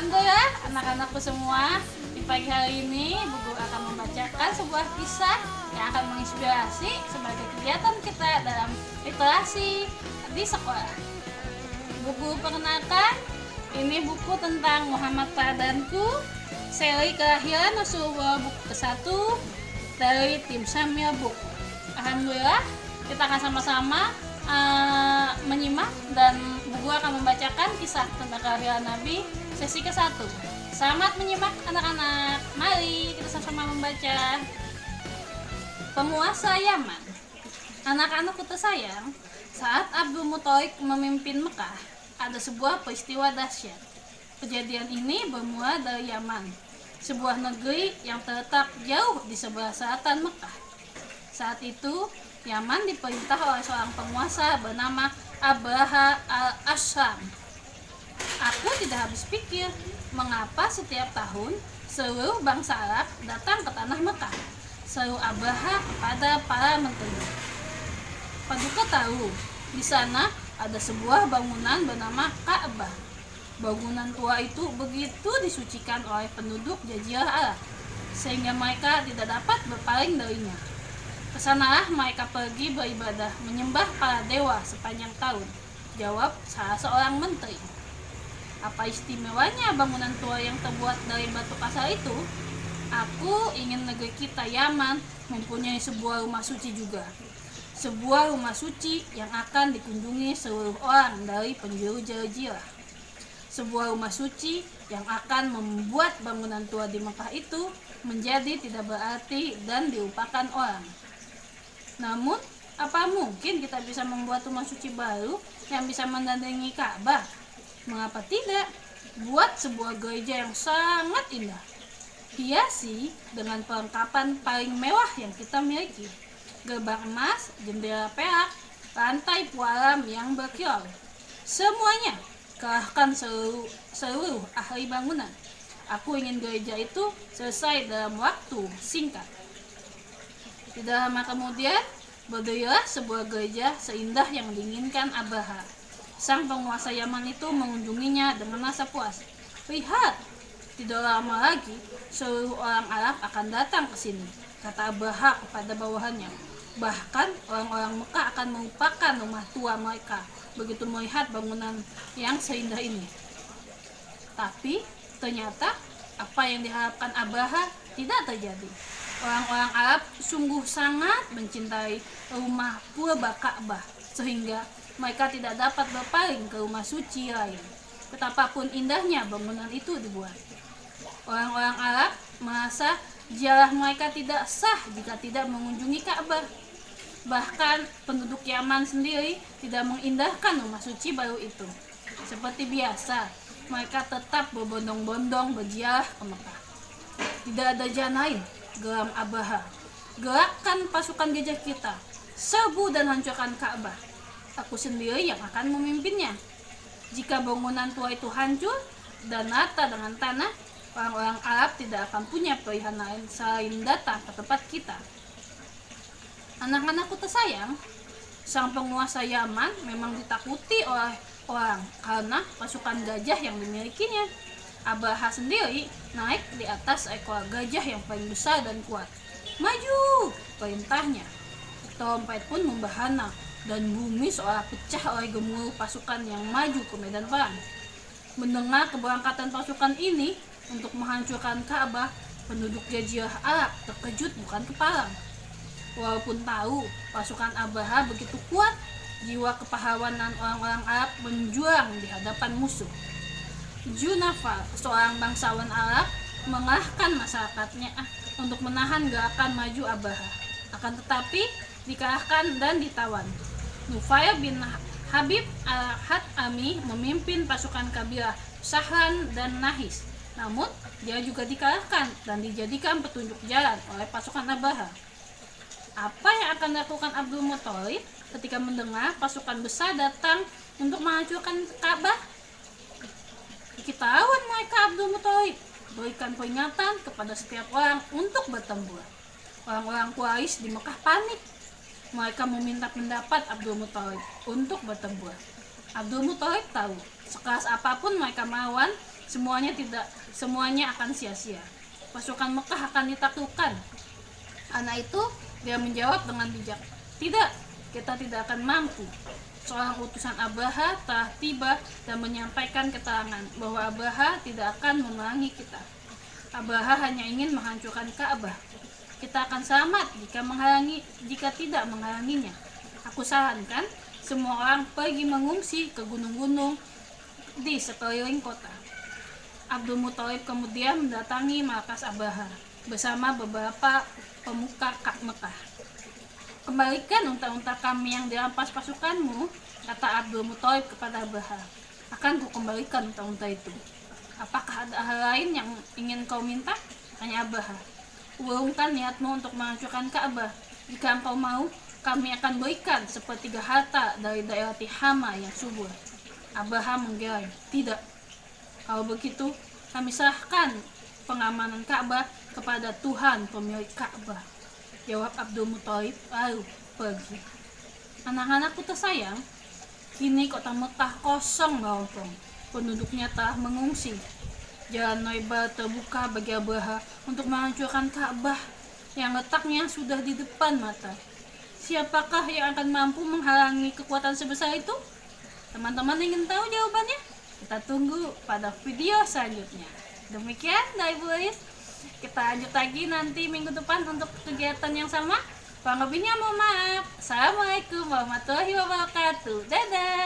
Alhamdulillah, anak-anakku semua, di pagi hari ini Buku akan membacakan sebuah kisah yang akan menginspirasi sebagai kegiatan kita dalam literasi di sekolah. Buku perkenalkan, ini buku tentang Muhammad Fardanku, seri kelahiran Rasulullah buku ke-1 dari tim Samia Book. Alhamdulillah, kita akan sama-sama menyimak dan buku akan membacakan kisah tentang kelahiran Nabi sesi ke-1. Selamat menyimak anak-anak. Mari kita sama-sama membaca. Penguasa Yaman. Anak-anakku tersayang, saat Abdul Muthalib memimpin Mekah, ada sebuah peristiwa dahsyat. Kejadian ini bermula dari Yaman, sebuah negeri yang terletak jauh di sebelah selatan Mekah. Saat itu, Yaman diperintah oleh seorang penguasa bernama Abraha al-Ashram. Aku tidak habis pikir mengapa setiap tahun seluruh bangsa Arab datang ke tanah Mekah, seru Abraha kepada para menteri. Paduka tahu, di sana ada sebuah bangunan bernama Ka'bah. Bangunan tua itu begitu disucikan oleh penduduk Jazirah Arab, sehingga mereka tidak dapat berpaling darinya. Kesanalah mereka pergi beribadah, menyembah para dewa sepanjang tahun, jawab salah seorang menteri. Apa istimewanya bangunan tua yang terbuat dari batu kasar itu? Aku ingin negeri kita Yaman mempunyai sebuah rumah suci juga. Sebuah rumah suci yang akan dikunjungi seluruh orang dari penjuru Jazirah. Sebuah rumah suci yang akan membuat bangunan tua di Mekah itu menjadi tidak berarti dan dilupakan orang. Namun, apa mungkin kita bisa membuat rumah suci baru yang bisa menandingi Ka'bah? Mengapa tidak? Buat sebuah gereja yang sangat indah, hiasi dengan perlengkapan paling mewah yang kita miliki. Gerbang emas, jendela perak, lantai pualam yang berkilau. Semuanya, kerahkan seluruh ahli bangunan. Aku ingin gereja itu selesai dalam waktu singkat. Tidak lama kemudian, berdirilah sebuah gereja seindah yang diinginkan Abraha. Sang penguasa Yaman itu mengunjunginya dengan rasa puas. Lihat, tidak lama lagi seluruh orang Arab akan datang ke sini, kata Abraha kepada bawahannya. Bahkan orang-orang Mekah akan melupakan rumah tua mereka begitu melihat bangunan yang seindah ini. Tapi ternyata apa yang diharapkan Abraha tidak terjadi. Orang-orang Arab sungguh sangat mencintai rumah purba Ka'bah sehingga mereka tidak dapat berpaling ke rumah suci lain, betapapun indahnya bangunan itu dibuat. Orang-orang Arab merasa ziarah mereka tidak sah jika tidak mengunjungi Ka'bah. Bahkan penduduk Yaman sendiri tidak mengindahkan rumah suci baru itu. Seperti biasa, mereka tetap berbondong-bondong berziarah ke Mekah. Tidak ada jalan lain, geram Abraha. Gerakkan pasukan gajah kita, serbu dan hancurkan Ka'bah. Aku sendiri yang akan memimpinnya. Jika bangunan tua itu hancur dan rata dengan tanah, orang-orang Arab tidak akan punya pilihan lain selain datang ke tempat kita. Anak-anakku tersayang, sang penguasa Yaman memang ditakuti oleh orang karena pasukan gajah yang dimilikinya. Abraha sendiri naik di atas ekor gajah yang paling besar dan kuat. Maju, perintahnya. Trompet pun membahana dan bumi seolah pecah oleh gemuruh pasukan yang maju ke medan perang. Mendengar keberangkatan pasukan ini untuk menghancurkan Ka'bah, penduduk Jazirah Arab terkejut bukan kepalang. Walaupun tahu pasukan Abraha begitu kuat, jiwa kepahlawanan orang-orang Arab menjuang di hadapan musuh. Junafar, seorang bangsawan Arab, mengarahkan masyarakatnya untuk menahan gerakan maju Abraha. Akan tetapi dikalahkan dan ditawan. Nufail bin Habib al-Hatami memimpin pasukan kabilah Sahran dan Nahis. Namun, dia juga dikalahkan dan dijadikan petunjuk jalan oleh pasukan Abraha. Apa yang akan dilakukan Abdul Muthalib ketika mendengar pasukan besar datang untuk menghancurkan Ka'bah? Ketahuan mereka Abdul Muthalib berikan peringatan kepada setiap orang untuk bertempur. Orang-orang Quraisy di Mekah panik. Mereka meminta pendapat Abdul Muthalib untuk bertempur. Abdul Muthalib tahu, sekeras apapun mereka melawan, semuanya akan sia-sia. Pasukan Mekah akan ditaklukkan. Anak itu dia menjawab dengan bijak, tidak, kita tidak akan mampu. Seorang utusan Abraha telah tiba dan menyampaikan keterangan bahwa Abraha tidak akan memerangi kita. Abraha hanya ingin menghancurkan Ka'bah. Kita akan selamat jika tidak menghalanginya. Aku sarankan semua orang pergi mengungsi ke gunung-gunung di sekeliling kota. Abdul Muthalib kemudian mendatangi markas Abraha bersama beberapa pemuka Mekah. Kembalikan unta-unta kami yang dirampas pasukanmu, kata Abdul Muthalib kepada Abraha. Akan kukembalikan unta-unta itu. Apakah ada hal lain yang ingin kau minta? Tanya Abraha. Urungkan niatmu untuk menghancurkan Ka'bah. Jika engkau mau, kami akan berikan sepertiga harta dari daerah Tihama yang subur. Abraha menggeleng. Tidak. Kalau begitu, kami serahkan pengamanan Ka'bah kepada Tuhan pemilik Ka'bah, jawab Abdul Muthalib lalu pergi. Anak-anakku tersayang, kini kota Mekah kosong melompong. Penduduknya telah mengungsi. Jalan lebar terbuka bagi Abraha untuk menghancurkan Ka'bah yang letaknya sudah di depan mata. Siapakah yang akan mampu menghalangi kekuatan sebesar itu? Teman-teman ingin tahu jawabannya? Kita tunggu pada video selanjutnya. Demikian dari Bu Elis. Kita lanjut lagi nanti minggu depan untuk kegiatan yang sama. Kurang lebihnya mohon maaf. Assalamualaikum warahmatullahi wabarakatuh. Dadah.